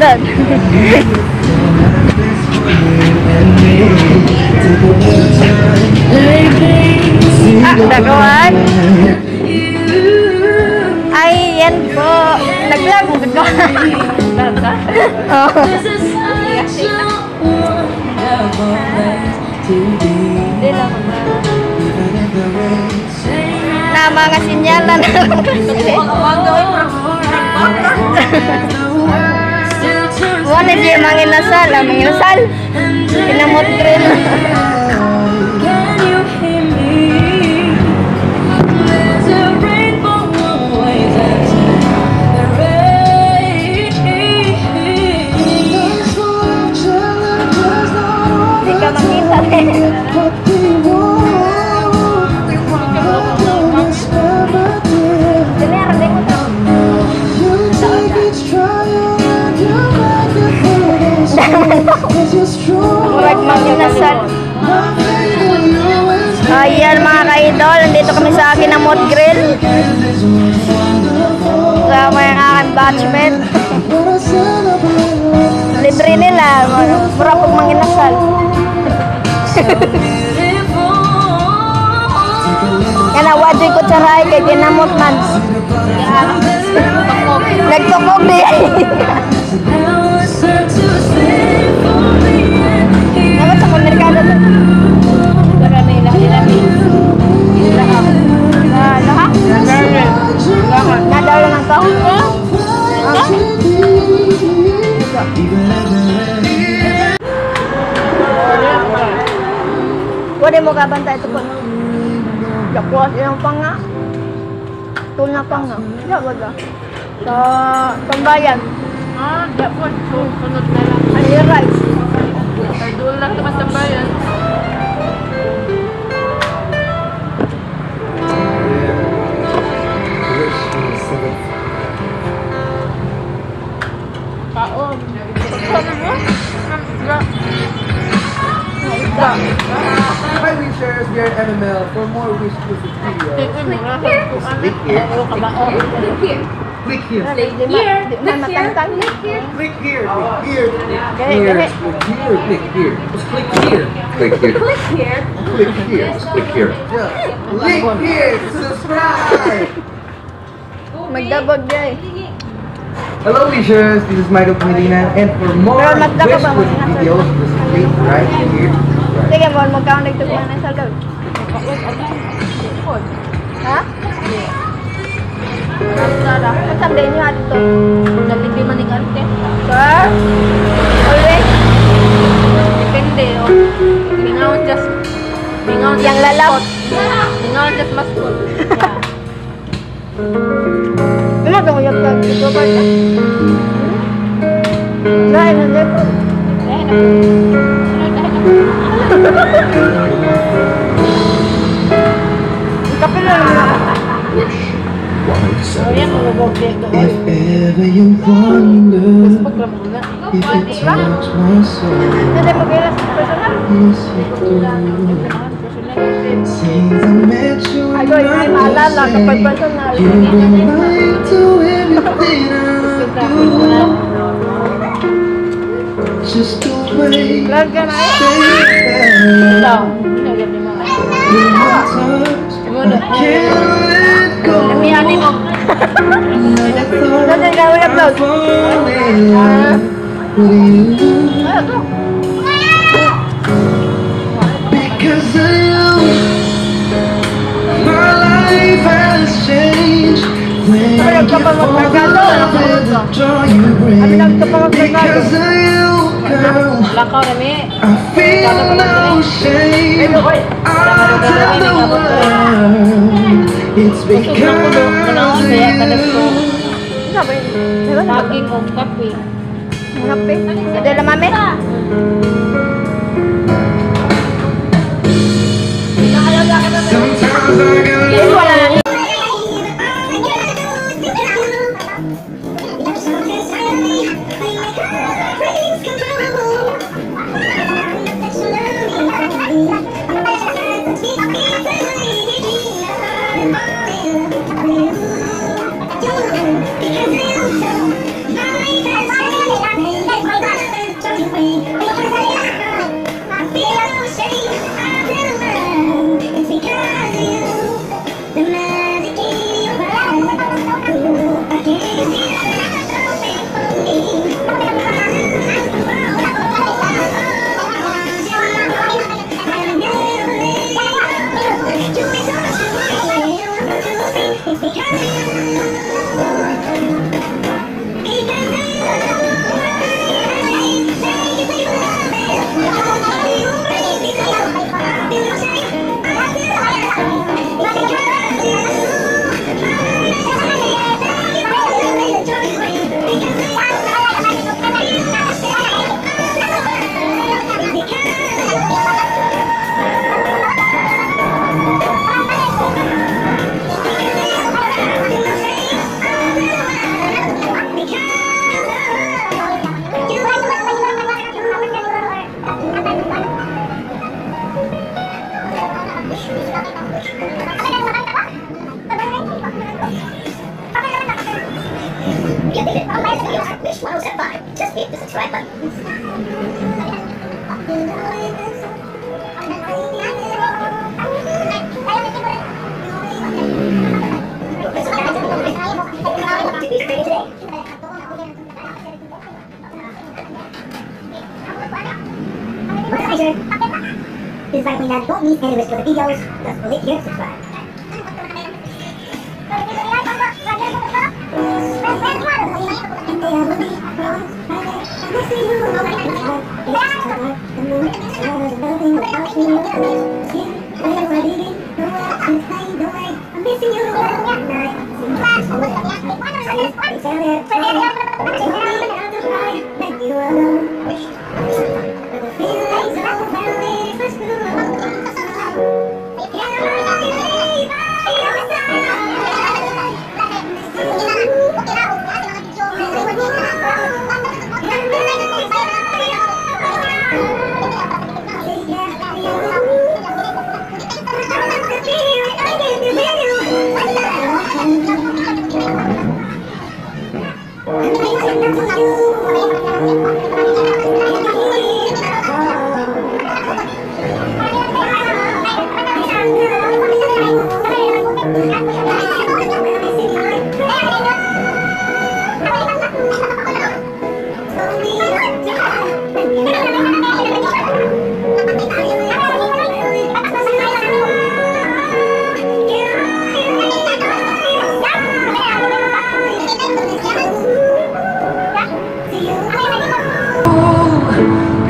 Lord. Dagawan. Ay, yan po. Nag-vlog mo ba? Vlog ka? Oo. Hindi lang na mga sinyalan. Wala siya manginasal. Manginasal. Pinamot rin. Hindi ka makita rin. Murag manginasal. Ayan mga ka-idol, nandito kami sa akin ng Mood Grill. Sa mga aking batchmate. Libre nila, mura pong manginasal. Yan ang wadyo'y kutsaray kay ginamot man. Nagtukog di. Dapat sa merkado to. Dara na ilang. Lahat? Nadalo ng to? Pwede mo kabantay ito po. Yakuas ilang panga. Tuna panga. Yakuas sa tambayan. Yakuas. Sunod na lang. Ano rice? Doon lang naman tambayan. Kaon. Hi wishers, we are MML. For more wish exclusive videos, click here. Click here. Click here. Click here. Click here. Just click here. Click here. Click here. Click here. Just click here. Click here. Subscribe. Magdabag day. Hello wishers, this is Michael Medina, and for more wish exclusive videos, just click right here. Sige mo, magkakaon nagtugma na sa loob. Ha? Ang sabi niyo ato. Nalibi man ni kante. Sir? Always? Depende. Bingaw just yang lalap. Bingaw just mascot. Ano daw yung ito ba ito? Dahil na dito. Kapila naman. Wish 187. If ever you wonder if it touched my soul, yes it do. Since I met you in my life, you've been right to everything I do. Just the way you say that. In my touch, I can't let go. Never thought I'd fall in love with you. Because of you, my life has changed. When I get fall in love with the joy you bring. Because of you, girl, I feel no shame. I'll tell the world it's because of you. Saging o kape. Kape? Ada lah mami? Sometimes I get lost. Because you made it on my videos at Wish 1075, just hit the subscribe button. My pleasure. This is Vitamin that don't miss any rest of the videos. Just click here to subscribe.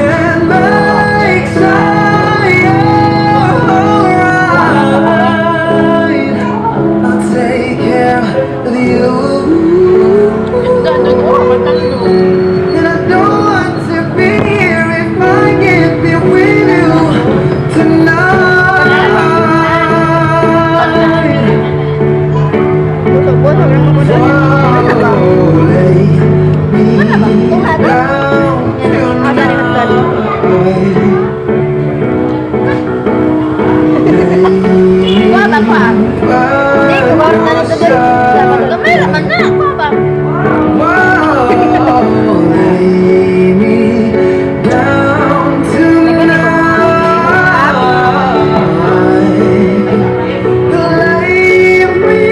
And makes alright. I'll take care of you. And I don't want to be here if I can't be with you tonight. Busog lang mo doon. Ano ba? Lay me Tuhat. down Asa rin ang talo? Kuha ba kuha? Hindi, kuha na nito doon. Dapat gamay naman na. Kuha ba? Lay me down tonight. Lay me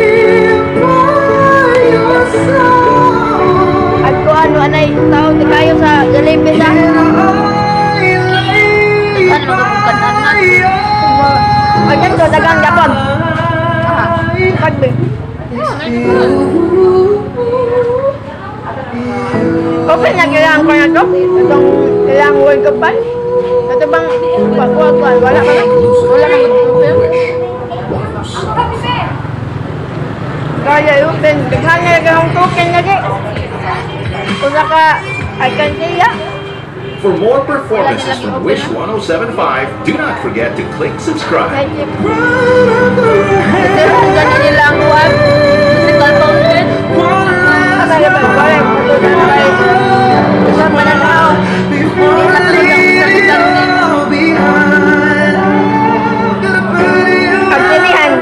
by your side. At kung ano anay tao di kayo sa Jollibee sa Ay, ganito, dagang Japon. Pagbe. Open na kailangan ko na to. Itong kailangan World Cup ba? Ito bang wag-wag-wag? Wala ka na? Wala na mag-open? Kaya open. Bighan na lang ang token lagi. Kung naka, I can say ya. For more performances from Wish 1075, do not forget to click subscribe. Thank you. Ito yung ganun nila ang wag. Musical fountain. Ano na ba? Wala. Matunan na kayo. Isang mananaw. Hindi na talagang musical Behind. Ang pilihan.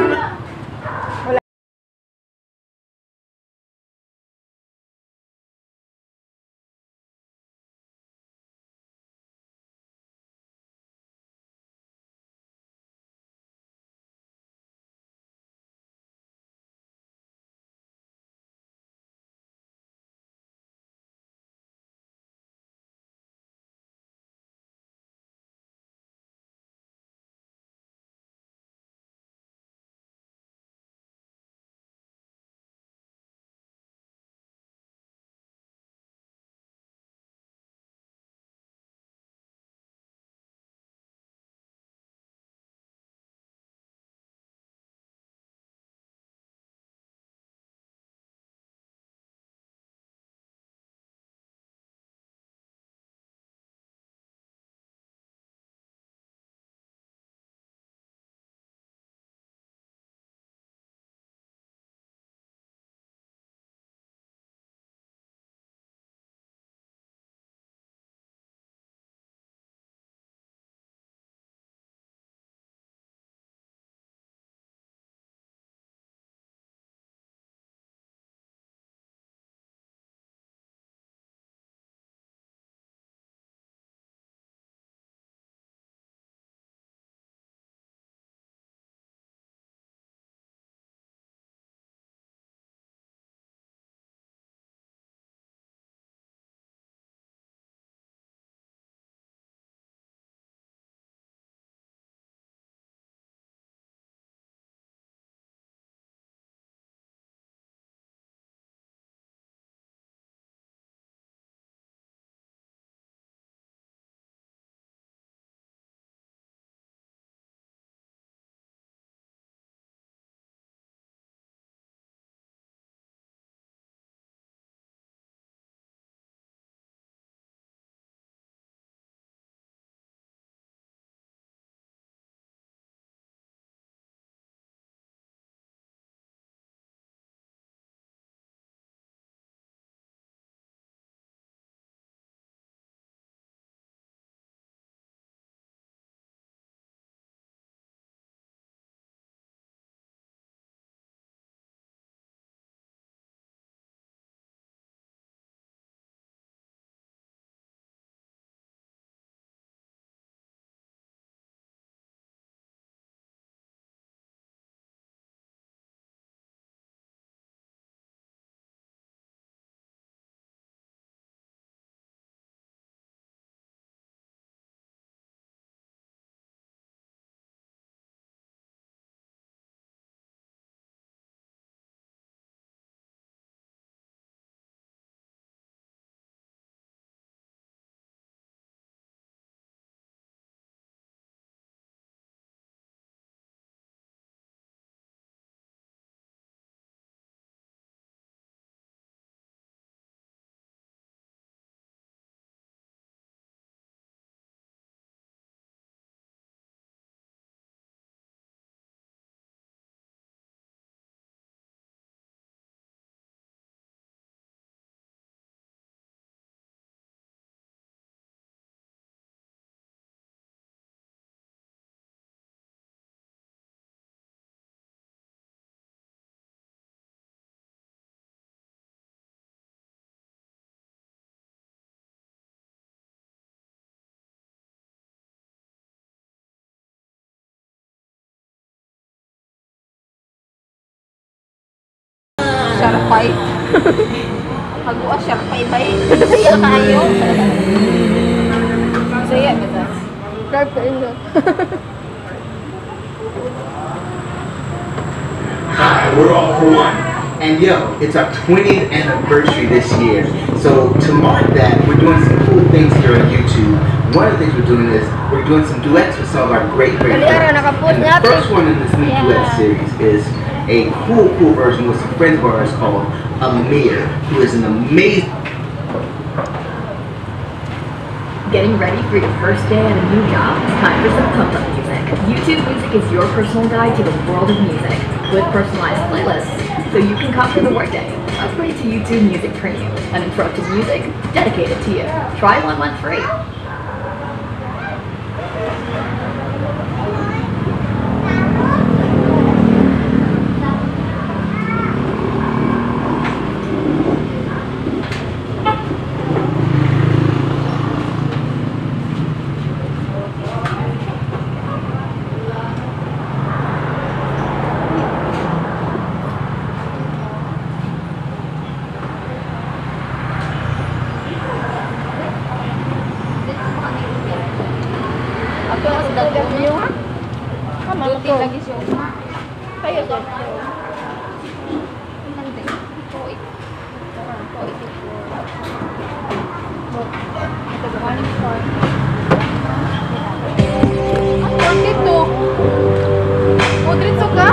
Sharpay. Haguas sharpay ba eh? Saya kayo. Saya ba? Sharp ka rin. Hi, we're all for one. And yo, it's our 20th anniversary this year. So to mark that, we're doing some cool things here on YouTube. One of the things we're doing is we're doing some duets with some of our great friends. And the first one in this new duet series is a cool version with some friends of ours called Amir, who is an amazing. Getting ready for your first day at a new job? It's time for some pump-up music. YouTube Music is your personal guide to the world of music with personalized playlists, so you can conquer the workday. Upgrade to YouTube Music Premium, uninterrupted music dedicated to you. Try 1 month free. Duty lagi siya. Kayo to. Hindi. Poik. Ang dito. Modritso ka?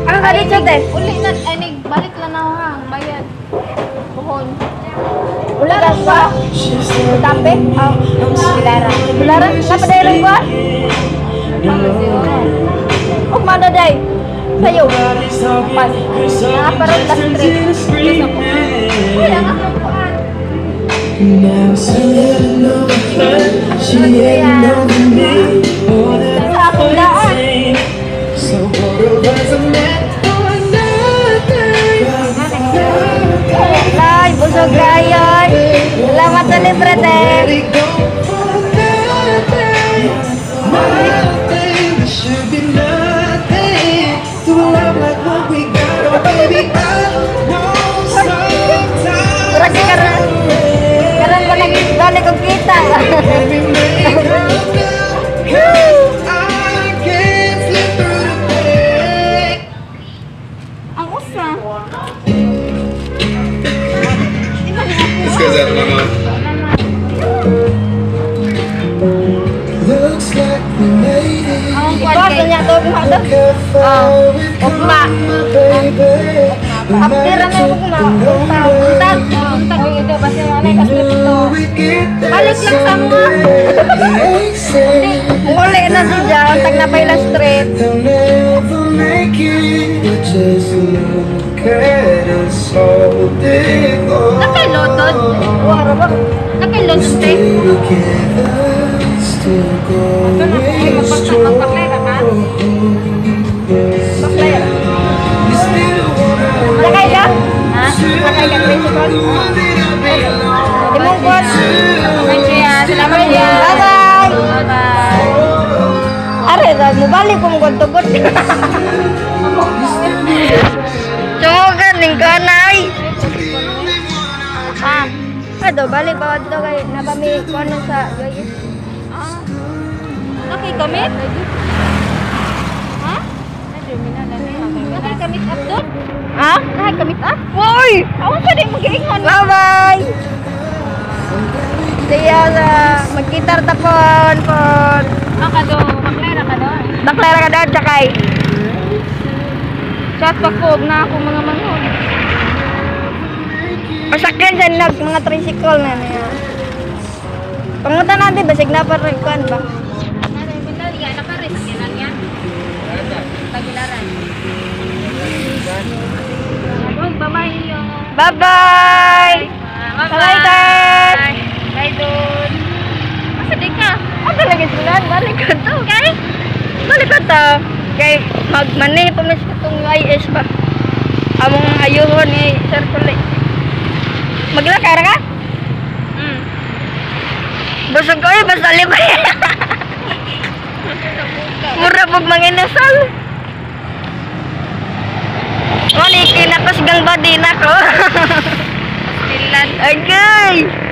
Ano ka dito, te? Uli na, balik na na ha. Bayad. Buhon. Wala ka ba? Tape? Oh, bilaran. Bilaran? Napadayaran ko? Oh, mana day? Sayo. Pas. Nakaparod na street. Wala nga kang kuhan. Sa akong daan. Ay, busog rayon. Salamat sa libre, te. Kurang karang ko balik ko kita. Ang usa. This goes out to my mom. Ang Ikaw, kwan kay niya to, bihado. Ukma. Apira na yung ukma. Untag. untag yung ito basta yung anay kasi ito. Balik lang sa mga. Muli na siya. Untag na pa ilang street. Nakailotod. Wara ba? Nakailotod tayo. Ito na kung magpaklera ka. Baklaya. Lakay ka? Ha? Lakay ka, principal? Dimungkot. Thank you ya. Salamat ya. Bye-bye. Bye-bye. Are, mo balik kung gotog-got. Tunggugan, ning kanay. Ah, ado, balik ba ito kay nabami ko ano sa guys. Nakikamit? Ha? Nakikamit up doon? Ha? Nakikamit up? Hoy! Ako sa di mag-iingon. Bye-bye! Siya sa magkitar tapon pon. Ka do, maklera ka do. Baklara ka daw, tsakay. Chat pakog na ako mga manhod. Masakyan sa nag mga tricycle na niya. Pangutan natin, basig na pa rin kuhan ba? Benar ya, anak pares sakyanan ya. Tagilaran. Bye-bye yo. Bye-bye! Bye-bye, guys! Bye doon. Masa di ka? Ano talaga sulan? Balik ka to. Okay? Balik ka to. Kay magmani pa mas itong IS ba? Among ayuhon ni circulate. Maglakar ka? Busog ko eh, basta libay. Mura pag manginasal. Manikin ako sigang body na ko. Pilan. Okay.